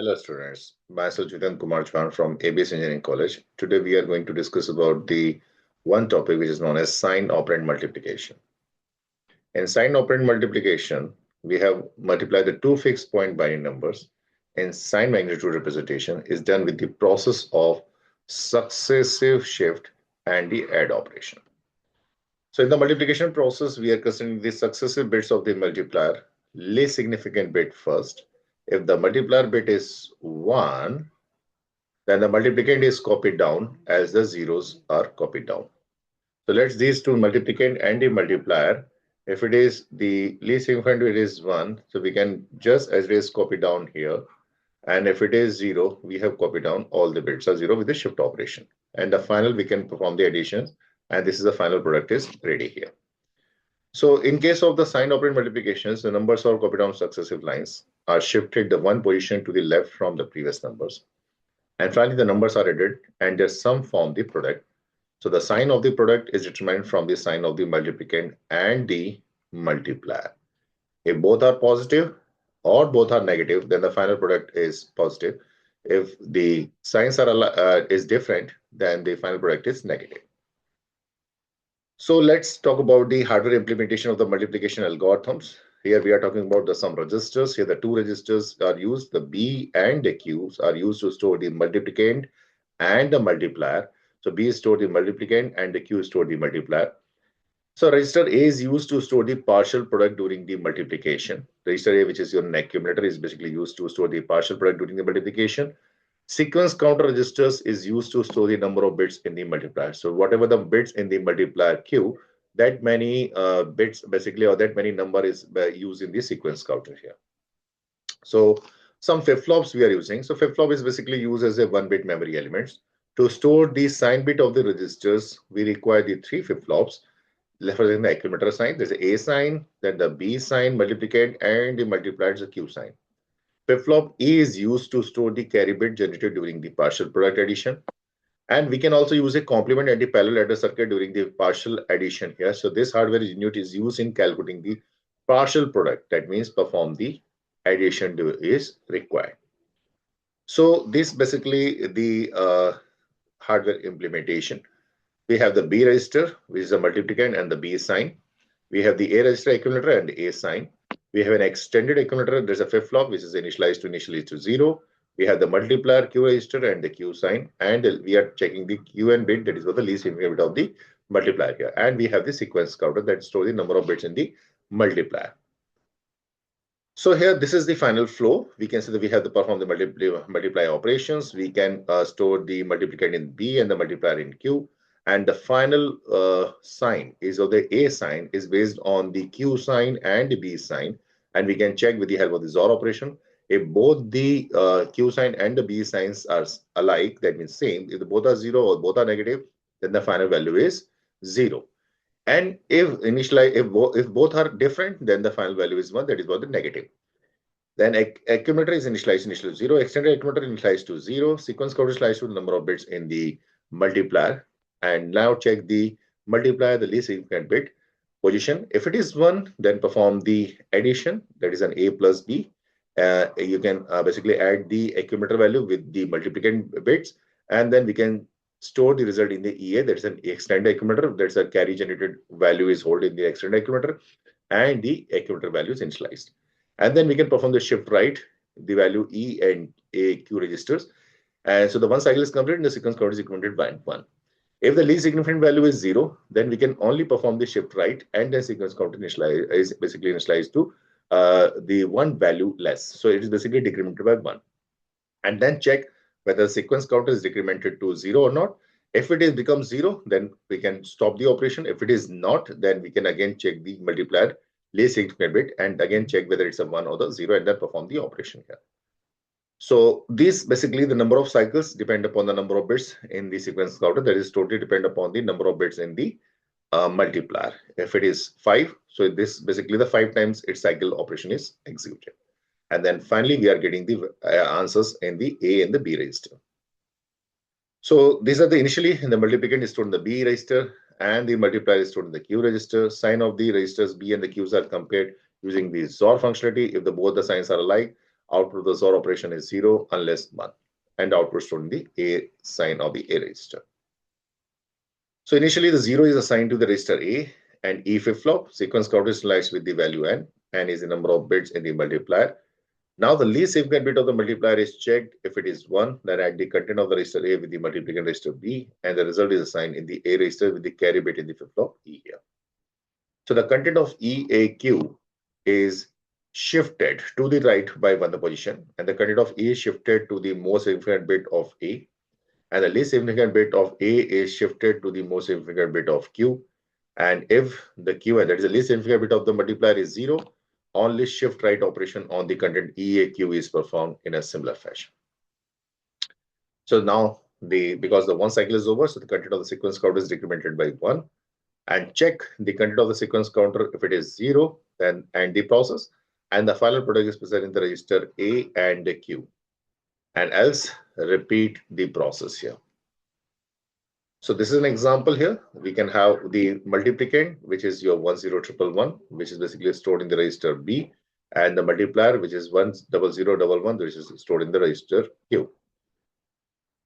Hello students, myself Jitan Kumar Chauhan from ABS Engineering College. Today we are going to discuss about the one topic which is known as sign operand multiplication. In sign operand multiplication, we have multiplied the two fixed point binary numbers. In sign magnitude representation is done with the process of successive shift and the add operation. So in the multiplication process, we are considering the successive bits of the multiplier, least significant bit first. If the multiplier bit is 1, then the multiplicand is copied down as the zeros are copied down. So let's these two multiplicand and the multiplier. If it is the least significant bit is 1, so we can just as it is copy down here. And if it is 0, we have copied down all the bits are 0 with the shift operation. And the final we can perform the addition, and this is the final product is ready here. So in case of the sign operand multiplications, the numbers are copied down successive lines are shifted the one position to the left from the previous numbers. And finally, the numbers are added and their sum form the product. So the sign of the product is determined from the sign of the multiplicand and the multiplier. If both are positive or both are negative, then the final product is positive. If the signs are is different, then the final product is negative. So let's talk about the hardware implementation of the multiplication algorithms. Here we are talking about the some registers. Here the two registers are used. The B and the Qs are used to store the multiplicand and the multiplier. So B is stored the multiplicand and the Q is stored the multiplier. So register A is used to store the partial product during the multiplication. Register A, which is your accumulator, is basically used to store the partial product during the multiplication. Sequence counter registers is used to store the number of bits in the multiplier. So whatever the bits in the multiplier Q, that many bits basically, or that many number is used in the sequence counter here. So some flip-flops we are using. So flip-flop is basically used as a 1-bit memory elements. To store the sign bit of the registers, we require the 3 flip-flops. Representing the accumulator sign, there's a sign, then the B sign, multiplicand, and the multiplier is a Q sign. Flip-flop E is used to store the carry bit generated during the partial product addition. And we can also use a complement and the parallel adder circuit during the partial addition here. So this hardware unit is used in calculating the partial product. That means perform the addition is required. So this basically the hardware implementation. We have the B register, which is a multiplicand and the B sign. We have the A register accumulator and the A sign. We have an extended accumulator. There's a flip-flop, which is initialized to 0. We have the multiplier Q register and the Q sign, and we are checking the Qn bit, that is what the least significant bit of the multiplier here. And we have the sequence counter that stores the number of bits in the multiplier. So here, this is the final flow. We can see that we have to perform the multiply operations. We can store the multiplicand in B and the multiplier in Q. And the final sign is of the A sign is based on the Q sign and the B sign. And we can check with the help of the XOR operation. If both the Q sign and the B signs are alike, that means same. If both are 0 or both are negative, then the final value is 0. And if both are different, then the final value is 1. That is what the negative. Then accumulator is initialized to 0. Extended accumulator initialized to 0. Sequence counter initialized to the number of bits in the multiplier. And now check the multiplier, the least significant bit position. If it is 1, then perform the addition. That is an A plus B. You can basically add the accumulator value with the multiplicand bits, and then we can store the result in the EA. That's an extended accumulator. That's a carry generated value is held in the extended accumulator, and the accumulator value is initialized. And then we can perform the shift right, the value E and A Q registers. And so the one cycle is complete and the sequence count is incremented by 1. If the least significant value is 0, then we can only perform the shift right, and then sequence count is basically initialized to the one value less. So it is basically decremented by 1. And then check whether the sequence counter is decremented to 0 or not. If it is becomes 0, then we can stop the operation. If it is not, then we can again check the multiplier least significant bit and again check whether it's a 1 or the 0 and then perform the operation here. So this basically the number of cycles depend upon the number of bits in the sequence counter. That is totally depend upon the number of bits in the multiplier. If it is 5, so this basically the 5 times its cycle operation is executed. And then finally, we are getting the answers in the A and the B register. So these are the initially the multiplicand is stored in the B register and the multiplier is stored in the Q register. Sign of the registers B and the Qs are compared using the XOR functionality. If both the signs are alike, output of the XOR operation is 0 unless 1, and output stored in the A sign of the A register. So initially the 0 is assigned to the register A, and E flip-flop sequence counter is initialized with the value n is the number of bits in the multiplier. Now the least significant bit of the multiplier is checked. If it is 1, then add the content of the register A with the multiplicand register B, and the result is assigned in the A register with the carry bit in the flip-flop E here. So the content of EAQ is shifted to the right by 1 the position, and the content of E is shifted to the most significant bit of A, and the least significant bit of A is shifted to the most significant bit of Q. And if the Qn, that is the least significant bit of the multiplier, is 0, only shift right operation on the content EAQ is performed in a similar fashion. So now because the 1 cycle is over, so the content of the sequence counter is decremented by 1, and check the content of the sequence counter. If it is 0, then end the process, and the final product is present in the register A and Q, and else repeat the process here. So this is an example here. We can have the multiplicand, which is your 10111, which is basically stored in the register B, and the multiplier, which is 10011, which is stored in the register Q.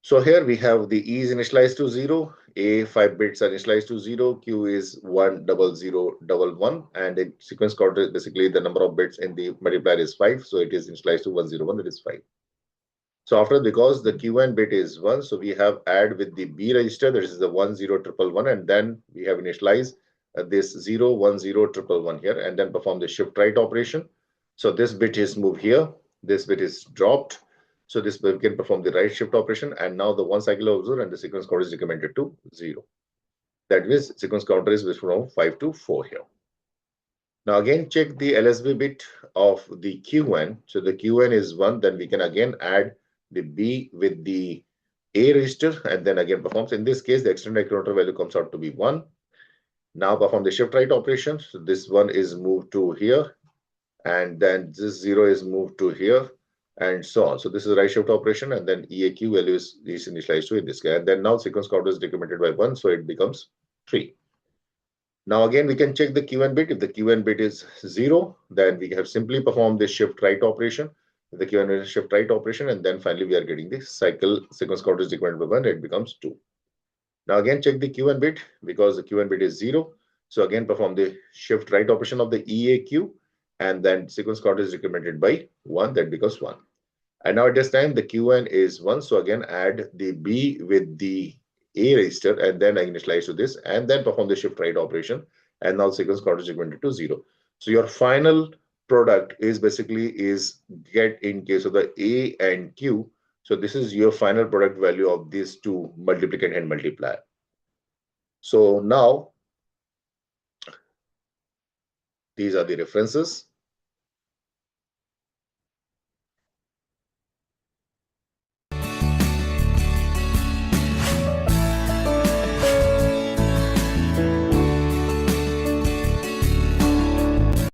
So here we have the E is initialized to 0, A 5 bits are initialized to 0, Q is 10011, and the sequence counter is basically the number of bits in the multiplier is 5, so it is initialized to 101, that is 5. So after, because the Qn bit is 1, so we have add with the B register, that is the 10111, and then we have initialized this 010111 here, and then perform the shift right operation. So this bit is moved here, this bit is dropped. So this bit can perform the right shift operation, and now the 1 cycle is over and the sequence counter is decremented to 0. That means sequence counter is from 5 to 4 here. Now again check the LSB bit of the Qn. So the Qn is 1, then we can again add the B with the A register, and then again performs. In this case, the extended counter value comes out to be 1. Now perform the shift right operation. So this 1 is moved to here, and then this 0 is moved to here, and so on. So this is right shift operation, and then EAQ value is initialized to in this case. And then now sequence counter is decremented by 1, so it becomes 3. Now again, we can check the Qn bit. If the Qn bit is 0, then we have simply performed the shift right operation. The Qn is shift right operation, and then finally we are getting the cycle sequence counter is decremented by 1, it becomes 2. Now again check the Qn bit, because the Qn bit is 0. So again perform the shift right operation of the EAQ, and then sequence counter is decremented by 1, that becomes 1. And now at this time the Qn is 1, so again add the B with the A register, and then initialize to this, and then perform the shift right operation, and now sequence counter is decremented to 0. So your final product is basically get in case of the A and Q. So this is your final product value of these two, multiplicand and multiplier. So now these are the references.